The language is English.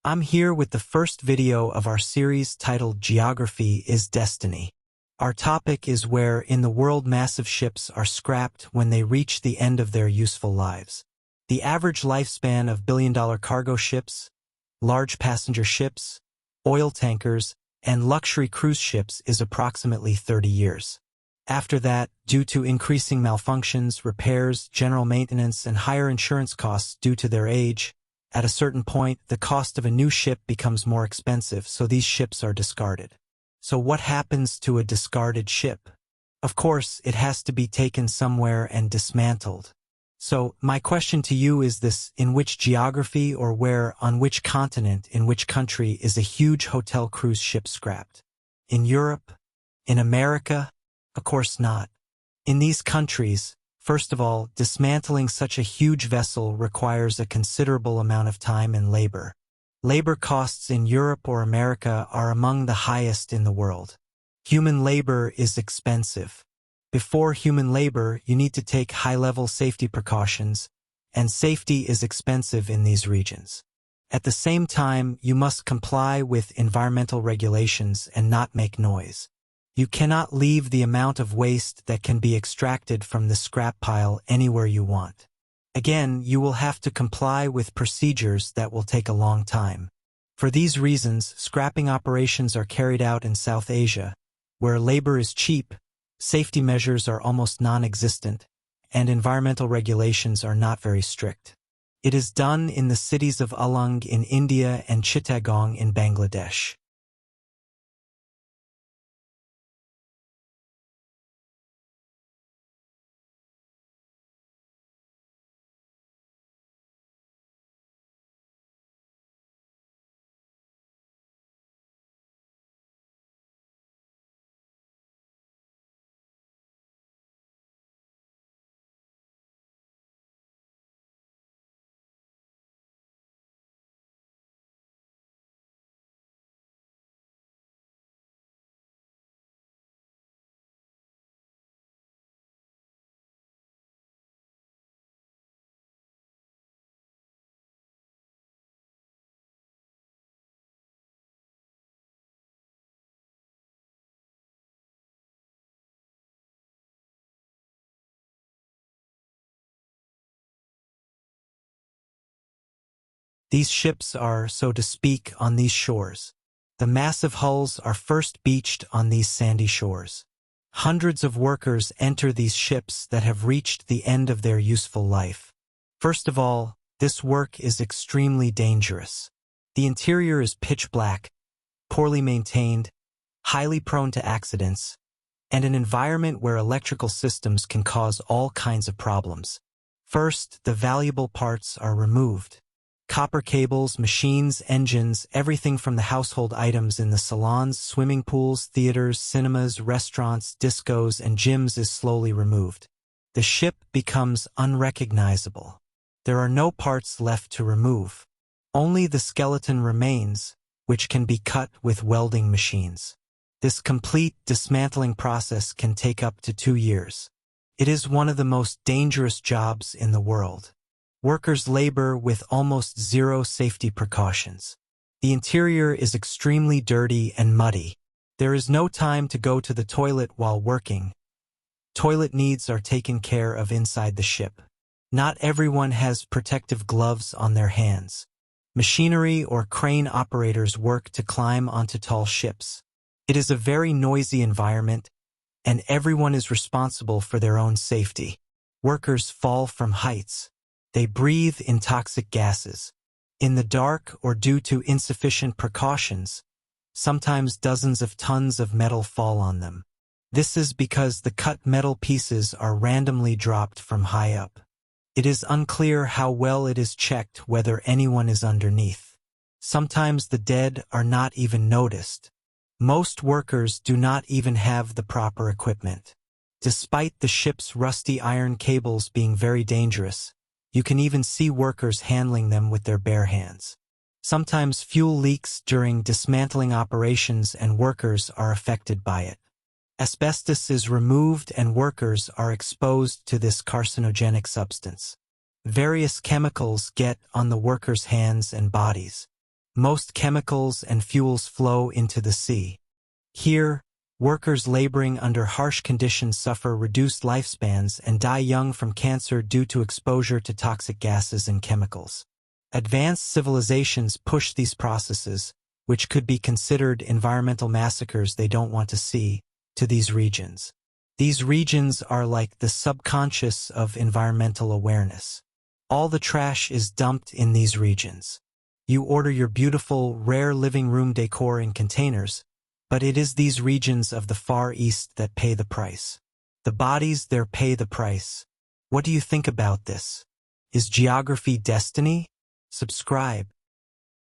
I'm here with the first video of our series titled Geography is Destiny. Our topic is where in the world massive ships are scrapped when they reach the end of their useful lives. The average lifespan of billion-dollar cargo ships, large passenger ships, oil tankers, and luxury cruise ships is approximately 30 years. After that, due to increasing malfunctions, repairs, general maintenance, and higher insurance costs due to their age, at a certain point, the cost of a new ship becomes more expensive, so these ships are discarded. So what happens to a discarded ship? Of course, it has to be taken somewhere and dismantled. So, my question to you is this: in which geography or where, on which continent, in which country is a huge hotel cruise ship scrapped? In Europe? In America? Of course not. In these countries, first of all, dismantling such a huge vessel requires a considerable amount of time and labor. Labor costs in Europe or America are among the highest in the world. Human labor is expensive. Before human labor, you need to take high-level safety precautions, and safety is expensive in these regions. At the same time, you must comply with environmental regulations and not make noise. You cannot leave the amount of waste that can be extracted from the scrap pile anywhere you want. Again, you will have to comply with procedures that will take a long time. For these reasons, scrapping operations are carried out in South Asia, where labor is cheap, safety measures are almost non-existent, and environmental regulations are not very strict. It is done in the cities of Alung in India and Chittagong in Bangladesh. These ships are, so to speak, on these shores. The massive hulls are first beached on these sandy shores. Hundreds of workers enter these ships that have reached the end of their useful life. First of all, this work is extremely dangerous. The interior is pitch black, poorly maintained, highly prone to accidents, and an environment where electrical systems can cause all kinds of problems. First, the valuable parts are removed. Copper cables, machines, engines, everything from the household items in the salons, swimming pools, theaters, cinemas, restaurants, discos, and gyms is slowly removed. The ship becomes unrecognizable. There are no parts left to remove. Only the skeleton remains, which can be cut with welding machines. This complete dismantling process can take up to 2 years. It is one of the most dangerous jobs in the world. Workers labor with almost zero safety precautions. The interior is extremely dirty and muddy. There is no time to go to the toilet while working. Toilet needs are taken care of inside the ship. Not everyone has protective gloves on their hands. Machinery or crane operators work to climb onto tall ships. It is a very noisy environment, and everyone is responsible for their own safety. Workers fall from heights. They breathe in toxic gases. In the dark or due to insufficient precautions, sometimes dozens of tons of metal fall on them. This is because the cut metal pieces are randomly dropped from high up. It is unclear how well it is checked whether anyone is underneath. Sometimes the dead are not even noticed. Most workers do not even have the proper equipment. Despite the ship's rusty iron cables being very dangerous, you can even see workers handling them with their bare hands. Sometimes fuel leaks during dismantling operations and workers are affected by it. Asbestos is removed and workers are exposed to this carcinogenic substance. Various chemicals get on the workers' hands and bodies. Most chemicals and fuels flow into the sea. Here, workers laboring under harsh conditions suffer reduced lifespans and die young from cancer due to exposure to toxic gases and chemicals. Advanced civilizations push these processes, which could be considered environmental massacres they don't want to see, to these regions. These regions are like the subconscious of environmental awareness. All the trash is dumped in these regions. You order your beautiful, rare living room decor in containers, but it is these regions of the Far East that pay the price. The bodies there pay the price. What do you think about this? Is geography destiny? Subscribe.